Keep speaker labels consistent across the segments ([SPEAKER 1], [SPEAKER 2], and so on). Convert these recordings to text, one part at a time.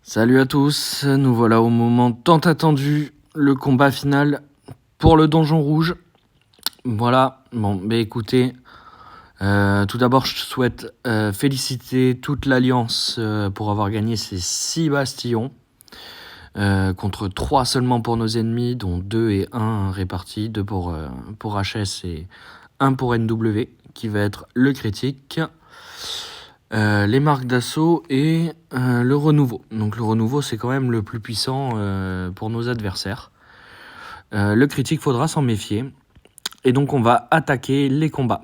[SPEAKER 1] Salut à tous, nous voilà au moment tant attendu, le combat final pour le Donjon Rouge. Voilà, écoutez, tout d'abord je souhaite féliciter toute l'Alliance pour avoir gagné ces 6 bastions, contre 3 seulement pour nos ennemis, dont 2 et 1 répartis, 2 pour HS et 1 pour NW, qui va être le critique. Les marques d'assaut et le renouveau. Donc le renouveau, c'est quand même le plus puissant pour nos adversaires. Le critique, faudra s'en méfier. Et donc on va attaquer les combats.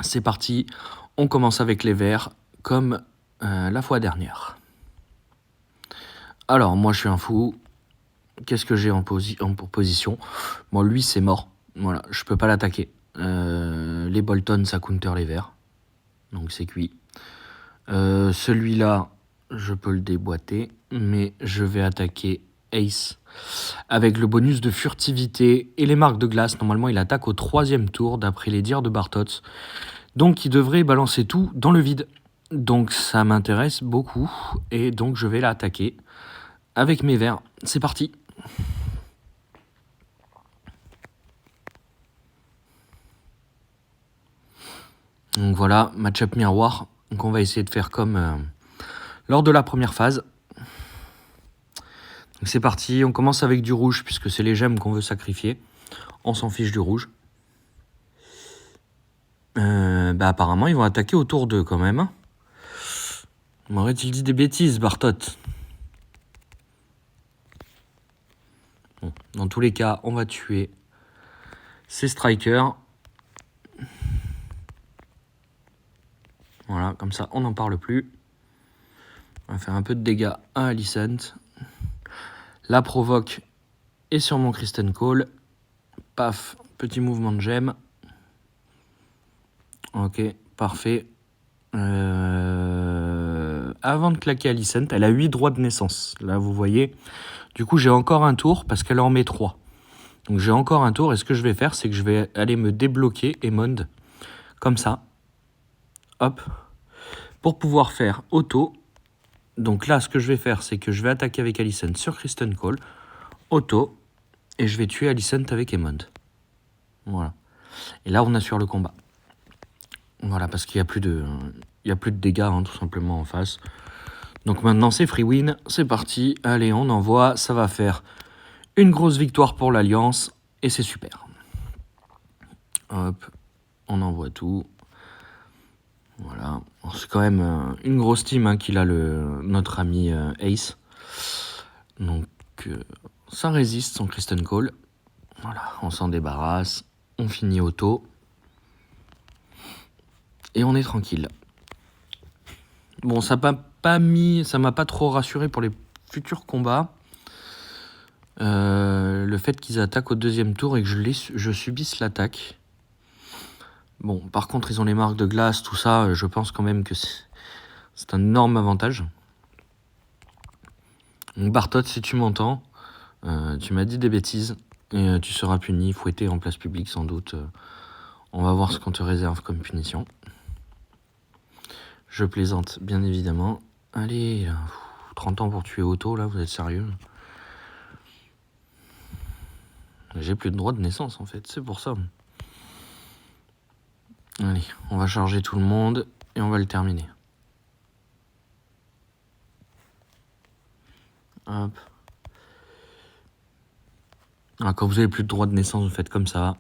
[SPEAKER 1] C'est parti, on commence avec les verts, comme la fois dernière. Alors moi je suis un fou. Qu'est-ce que j'ai en position? Bon, lui c'est mort. Voilà, je peux pas l'attaquer. Les Bolton, ça counter les verts. Donc c'est cuit. Celui-là, je peux le déboîter, mais je vais attaquer Ace avec le bonus de furtivité et les marques de glace. Normalement, il attaque au 3e tour, d'après les dires de Bartot. Donc, il devrait balancer tout dans le vide. Donc, ça m'intéresse beaucoup, et donc je vais l'attaquer avec mes verts. C'est parti. Donc voilà, match-up miroir. Donc on va essayer de faire comme lors de la première phase. Donc c'est parti, on commence avec du rouge puisque c'est les gemmes qu'on veut sacrifier. On s'en fiche du rouge. Apparemment ils vont attaquer au tour 2 quand même. M'aurait-il dit des bêtises, Bartot? Bon, dans tous les cas, on va tuer ces strikers. Voilà, comme ça on n'en parle plus. On va faire un peu de dégâts à Alicent. La provoque est sur mon Kristen Cole. Paf, petit mouvement de gemme. Ok, parfait. Avant de claquer Alicent, elle a 8 droits de naissance. Là, vous voyez. Du coup, j'ai encore un tour parce qu'elle en met 3. Donc, j'ai encore un tour. Et ce que je vais faire, c'est que je vais aller me débloquer Emond. Comme ça. Hop. Pour pouvoir faire auto. Donc là, ce que je vais faire, c'est que je vais attaquer avec Alicent sur Kristen Cole. Auto. Et je vais tuer Alicent avec Emond. Voilà. Et là, on assure le combat. Voilà, parce qu'il n'y a plus de dégâts, hein, tout simplement, en face. Donc maintenant, c'est free win. C'est parti. Allez, on envoie. Ça va faire une grosse victoire pour l'Alliance. Et c'est super. Hop. On envoie tout. Voilà. C'est quand même une grosse team hein, qu'il a notre ami Ace. Donc, ça résiste son Kristen Cole. Voilà, on s'en débarrasse. On finit auto. Et on est tranquille. Bon, ça m'a pas trop rassuré pour les futurs combats. Le fait qu'ils attaquent au 2e tour et que je subisse l'attaque. Bon, par contre, ils ont les marques de glace, tout ça. Je pense quand même que c'est un énorme avantage. Donc Bartot, si tu m'entends, tu m'as dit des bêtises. Et tu seras puni, fouetté en place publique sans doute. On va voir ce qu'on te réserve comme punition. Je plaisante, bien évidemment. Allez, 30 ans pour tuer Otto, là, vous êtes sérieux? J'ai plus de droit de naissance, en fait, c'est pour ça. Allez, on va charger tout le monde et on va le terminer. Hop. Alors, quand vous avez plus de droit de naissance, vous faites comme ça,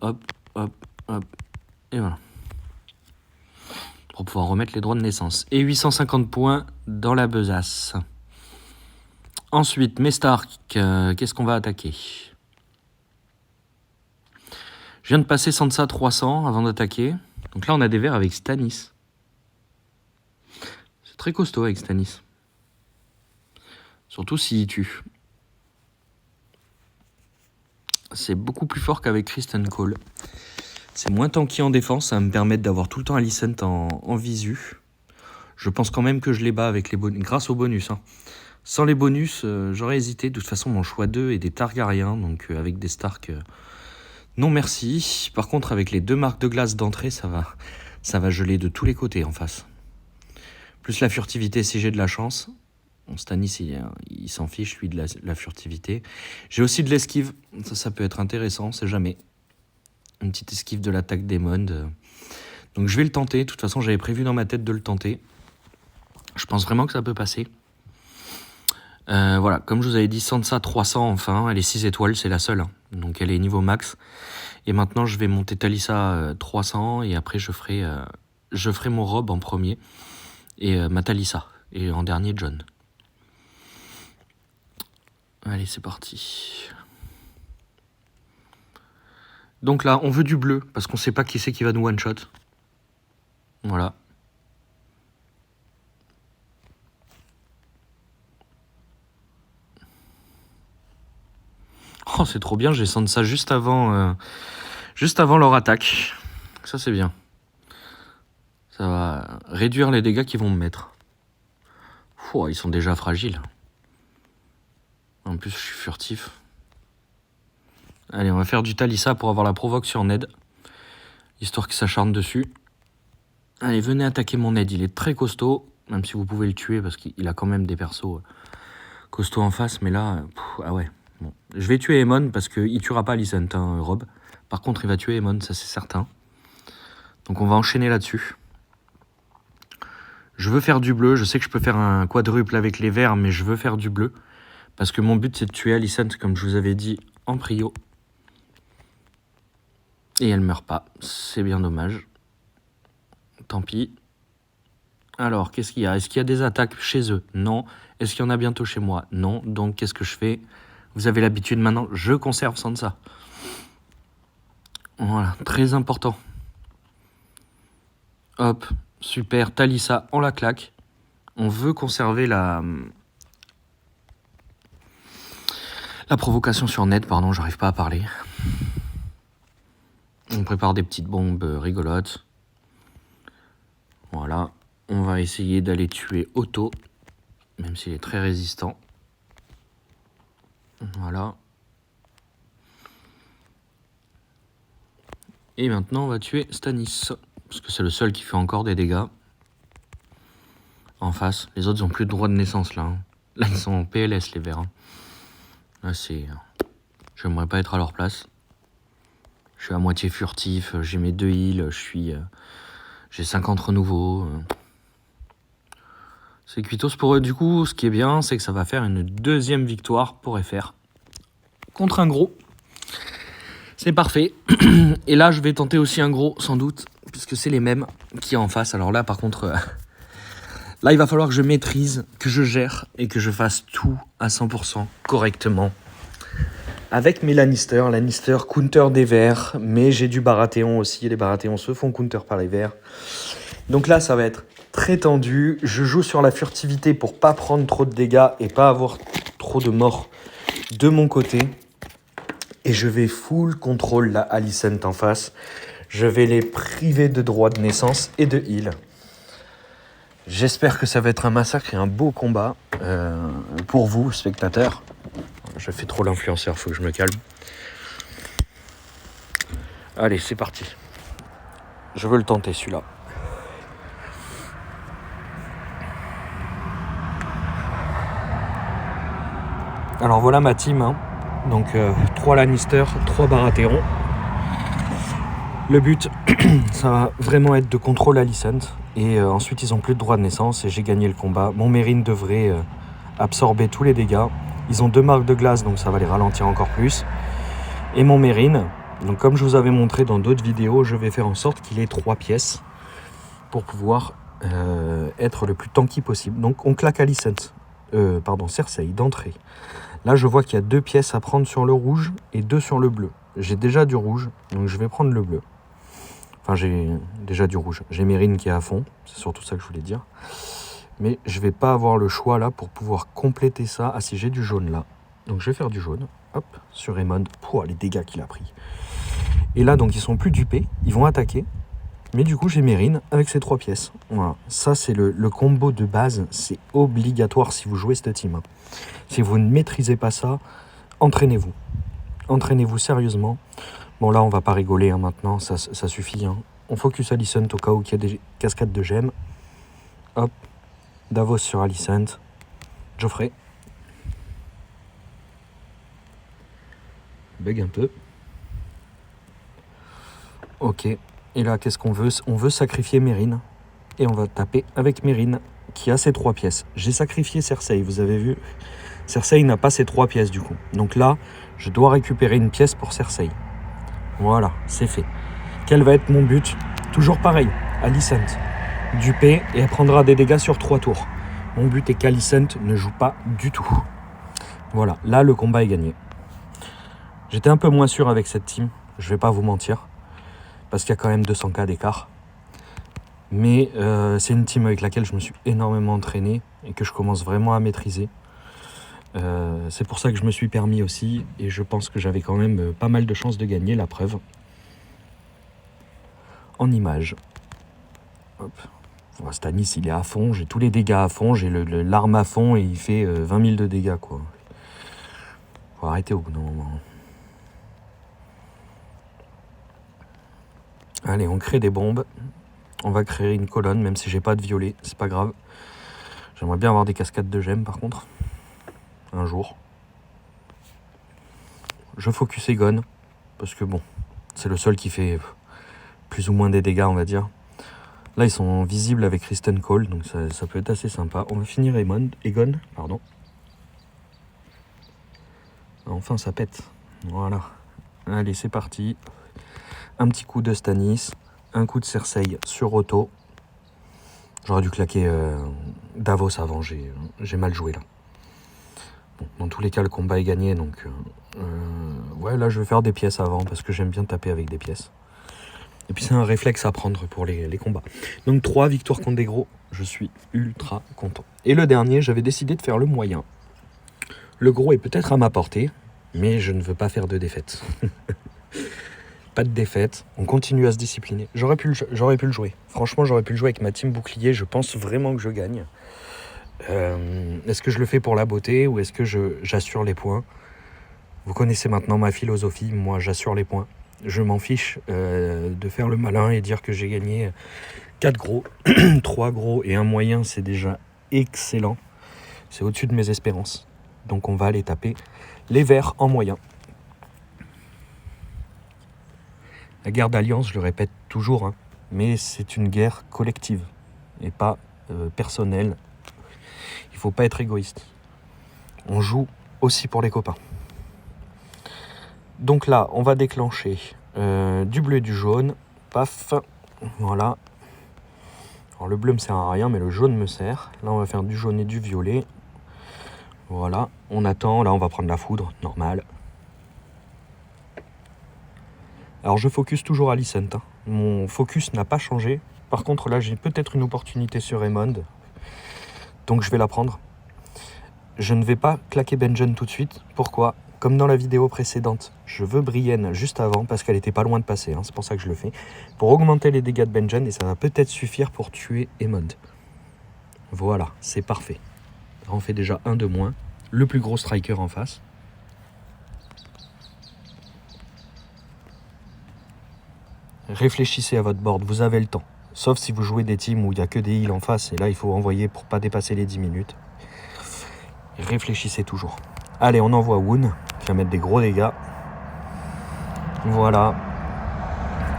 [SPEAKER 1] hop, hop, hop, et voilà. Pour pouvoir remettre les droits de naissance. Et 850 points dans la besace. Ensuite, Mestark, qu'est-ce qu'on va attaquer? Je viens de passer Sansa 300 avant d'attaquer. Donc là, on a des verts avec Stannis. C'est très costaud avec Stannis. Surtout s'il tue. C'est beaucoup plus fort qu'avec Kristen Cole. C'est moins tanky en défense, ça va me permettre d'avoir tout le temps Alicent en visu. Je pense quand même que je les bats avec les bonus, grâce aux bonus. Hein. Sans les bonus, j'aurais hésité. De toute façon, mon choix 2 est des Targaryens, donc avec des Stark, non merci. Par contre, avec les 2 marques de glace d'entrée, ça va geler de tous les côtés en face. Plus la furtivité si j'ai de la chance. Bon, Stanis, il s'en fiche, lui, de la furtivité. J'ai aussi de l'esquive. Ça peut être intéressant, on sait jamais. Une petite esquive de l'attaque des Mondes. Donc je vais le tenter. De toute façon, j'avais prévu dans ma tête de le tenter. Je pense vraiment que ça peut passer. Voilà, comme je vous avais dit, Sansa 300 enfin. Elle est 6 étoiles, c'est la seule. Hein. Donc elle est niveau max. Et maintenant, je vais monter Talissa 300. Et après, je ferai mon Rob en premier. Et ma Talissa. Et en dernier, Jon. Allez, c'est parti. Donc là, on veut du bleu, parce qu'on sait pas qui c'est qui va nous one-shot. Voilà. Oh, c'est trop bien, j'ai senti ça juste avant leur attaque. Ça, c'est bien. Ça va réduire les dégâts qu'ils vont me mettre. Oh, ils sont déjà fragiles. En plus, je suis furtif. Allez, on va faire du Talissa pour avoir la provoque sur Ned. Histoire qu'il s'acharne dessus. Allez, venez attaquer mon Ned. Il est très costaud. Même si vous pouvez le tuer parce qu'il a quand même des persos costauds en face. Mais là, ah ouais. Bon. Je vais tuer Aemon parce qu'il tuera pas Alicent, hein, Rob. Par contre, il va tuer Aemon, ça c'est certain. Donc on va enchaîner là-dessus. Je veux faire du bleu. Je sais que je peux faire un quadruple avec les verts, mais je veux faire du bleu. Parce que mon but, c'est de tuer Alicent, comme je vous avais dit, en prio. Et elle meurt pas. C'est bien dommage. Tant pis. Alors, qu'est-ce qu'il y a? Est-ce qu'il y a des attaques chez eux? Non. Est-ce qu'il y en a bientôt chez moi? Non. Donc, qu'est-ce que je fais? Vous avez l'habitude maintenant, je conserve Sansa. Voilà, très important. Hop, super. Talissa, on la claque. On veut conserver la provocation sur Ned, pardon, j'arrive pas à parler. On prépare des petites bombes rigolotes. Voilà. On va essayer d'aller tuer Otto, même s'il est très résistant. Voilà. Et maintenant, on va tuer Stanis, parce que c'est le seul qui fait encore des dégâts. En face, les autres n'ont plus de droit de naissance, là. Hein. Là, ils sont en PLS, les verts. Hein. Là, c'est... J'aimerais pas être à leur place. Je suis à moitié furtif, j'ai mes 2 heals, j'ai 50 renouveaux. C'est cuitos pour eux. Du coup, ce qui est bien, c'est que ça va faire une 2e victoire pour FR. Contre un gros. C'est parfait. Et là, je vais tenter aussi un gros, sans doute, puisque c'est les mêmes qui est en face. Alors là, par contre, là, il va falloir que je maîtrise, que je gère et que je fasse tout à 100% correctement. Avec mes Lannister counter des verts, mais j'ai du Baratheon aussi. Les Baratheons se font counter par les verts. Donc là, ça va être très tendu. Je joue sur la furtivité pour pas prendre trop de dégâts et pas avoir trop de morts de mon côté. Et je vais full contrôle la Alicent en face. Je vais les priver de droit de naissance et de heal. J'espère que ça va être un massacre et un beau combat pour vous, spectateurs. Je fais trop l'influenceur, faut que je me calme. Allez, c'est parti. Je veux le tenter, celui-là. Alors voilà ma team. Hein. Donc 3 Lannister, 3 Baratheon. Le but, ça va vraiment être de contrôler Alicent. Et ensuite, ils n'ont plus de droit de naissance et j'ai gagné le combat. Mon Meereen devrait absorber tous les dégâts. Ils ont 2 marques de glace, donc ça va les ralentir encore plus. Et mon Meereen, donc comme je vous avais montré dans d'autres vidéos, je vais faire en sorte qu'il ait 3 pièces pour pouvoir être le plus tanky possible. Donc on claque Alicent, Cersei d'entrée. Là, je vois qu'il y a 2 pièces à prendre sur le rouge et 2 sur le bleu. J'ai déjà du rouge, donc je vais prendre le bleu. Enfin, j'ai déjà du rouge. J'ai Meereen qui est à fond, c'est surtout ça que je voulais dire. Mais je vais pas avoir le choix là pour pouvoir compléter ça. Ah si, j'ai du jaune là. Donc je vais faire du jaune. Hop, sur Aemon. Pouah, les dégâts qu'il a pris. Et là, donc ils sont plus dupés. Ils vont attaquer. Mais du coup, j'ai Meereen avec ces 3 pièces. Voilà. Ça, c'est le combo de base. C'est obligatoire si vous jouez cette team. Si vous ne maîtrisez pas ça, entraînez-vous. Entraînez-vous sérieusement. Bon, là, on va pas rigoler hein, maintenant. Ça suffit. Hein. On focus Alicent au cas où il y a des cascades de gemmes. Hop. Davos sur Alicent. Geoffrey. Bug un peu. Ok. Et là, qu'est-ce qu'on veut? On veut sacrifier Mérine. Et on va taper avec Mérine, qui a ses 3 pièces. J'ai sacrifié Cersei, vous avez vu. Cersei n'a pas ses 3 pièces du coup. Donc là, je dois récupérer une pièce pour Cersei. Voilà, c'est fait. Quel va être mon but? Toujours pareil, Alicent. Duper et elle prendra des dégâts sur 3 tours. Mon but est qu'Alicent ne joue pas du tout. Voilà, là le combat est gagné. J'étais un peu moins sûr avec cette team, je vais pas vous mentir. Parce qu'il y a quand même 200k d'écart. Mais c'est une team avec laquelle je me suis énormément entraîné et que je commence vraiment à maîtriser. C'est pour ça que je me suis permis aussi et je pense que j'avais quand même pas mal de chances de gagner, la preuve. En image. Hop. Stannis il est à fond, j'ai tous les dégâts à fond, j'ai l'arme à fond et il fait 20 000 de dégâts quoi. Faut arrêter au bout d'un moment. Allez, on crée des bombes. On va créer une colonne, même si j'ai pas de violet, c'est pas grave. J'aimerais bien avoir des cascades de gemmes par contre. Un jour. Je focus Aegon, parce que bon, c'est le seul qui fait plus ou moins des dégâts, on va dire. Là, ils sont visibles avec Kristen Cole, donc ça peut être assez sympa. On va finir Aegon, pardon. Enfin, ça pète. Voilà. Allez, c'est parti. Un petit coup de Stannis, un coup de Cersei sur Otto. J'aurais dû claquer Davos avant, j'ai mal joué là. Bon, dans tous les cas, le combat est gagné, donc... ouais, là, je vais faire des pièces avant, parce que j'aime bien taper avec des pièces. Et puis, c'est un réflexe à prendre pour les combats. Donc, 3 victoires contre des gros, je suis ultra content. Et le dernier, j'avais décidé de faire le moyen. Le gros est peut-être à ma portée, mais je ne veux pas faire de défaite. Pas de défaite, on continue à se discipliner. J'aurais pu le jouer. Franchement, j'aurais pu le jouer avec ma team bouclier. Je pense vraiment que je gagne. Est-ce que je le fais pour la beauté ou est-ce que j'assure les points? Vous connaissez maintenant ma philosophie. Moi, j'assure les points. Je m'en fiche de faire le malin et dire que j'ai gagné 4 gros, 3 gros et un moyen. C'est déjà excellent. C'est au-dessus de mes espérances. Donc, on va aller taper les verts en moyen. La guerre d'alliance, je le répète toujours, hein, mais c'est une guerre collective et pas personnelle. Il ne faut pas être égoïste. On joue aussi pour les copains. Donc là, on va déclencher du bleu et du jaune. Paf, voilà. Alors le bleu me sert à rien, mais le jaune me sert. Là, on va faire du jaune et du violet. Voilà, on attend. Là, on va prendre la foudre, normal. Alors je focus toujours Alicent, hein. Mon focus n'a pas changé. Par contre là j'ai peut-être une opportunité sur Aemond. Donc je vais la prendre. Je ne vais pas claquer Benjen tout de suite. Pourquoi? Comme dans la vidéo précédente, je veux Brienne juste avant parce qu'elle était pas loin de passer, hein. C'est pour ça que je le fais. Pour augmenter les dégâts de Benjen et ça va peut-être suffire pour tuer Aemond. Voilà, c'est parfait. On fait déjà un de moins. Le plus gros striker en face. Réfléchissez à votre board, vous avez le temps. Sauf si vous jouez des teams où il n'y a que des heals en face, et là il faut envoyer pour pas dépasser les 10 minutes. Réfléchissez toujours. Allez, on envoie Woon, qui va mettre des gros dégâts. Voilà.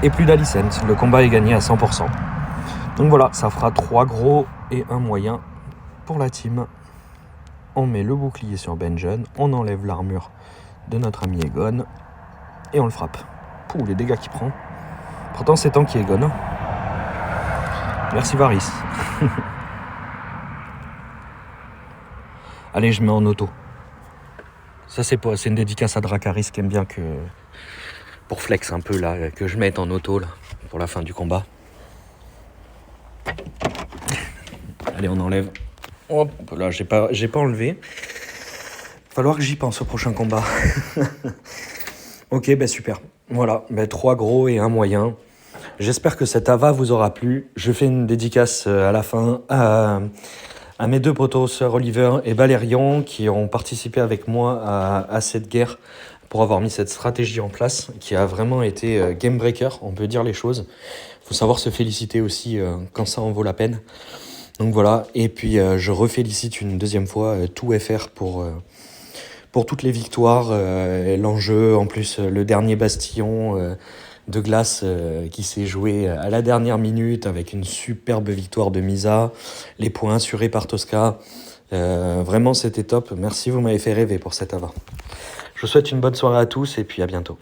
[SPEAKER 1] Et plus d'Alicent, le combat est gagné à 100%. Donc voilà, ça fera 3 gros et un moyen pour la team. On met le bouclier sur Benjen, on enlève l'armure de notre ami Aegon, et on le frappe. Pouh, les dégâts qu'il prend. Pourtant, c'est tanky Aegon. Merci Varys. Allez, je mets en auto. Ça, c'est une dédicace à Dracarys qui aime bien que... Pour flex un peu, là, que je mette en auto, là, pour la fin du combat. Allez, on enlève. Hop, là, j'ai pas enlevé. Falloir que j'y pense au prochain combat. Ok, ben super. Voilà, ben 3 gros et un moyen. J'espère que cet AVA vous aura plu. Je fais une dédicace à la fin à mes 2 potos, Sir Oliver et Valérian, qui ont participé avec moi à cette guerre pour avoir mis cette stratégie en place, qui a vraiment été game breaker, on peut dire les choses. Il faut savoir se féliciter aussi quand ça en vaut la peine. Donc voilà, et puis je refélicite une deuxième fois tout FR pour toutes les victoires, l'enjeu, en plus le dernier Bastillon de glace qui s'est joué à la dernière minute avec une superbe victoire de Misa, les points assurés par Tosca. Vraiment c'était top, merci, vous m'avez fait rêver pour cet AVA. Je vous souhaite une bonne soirée à tous et puis à bientôt.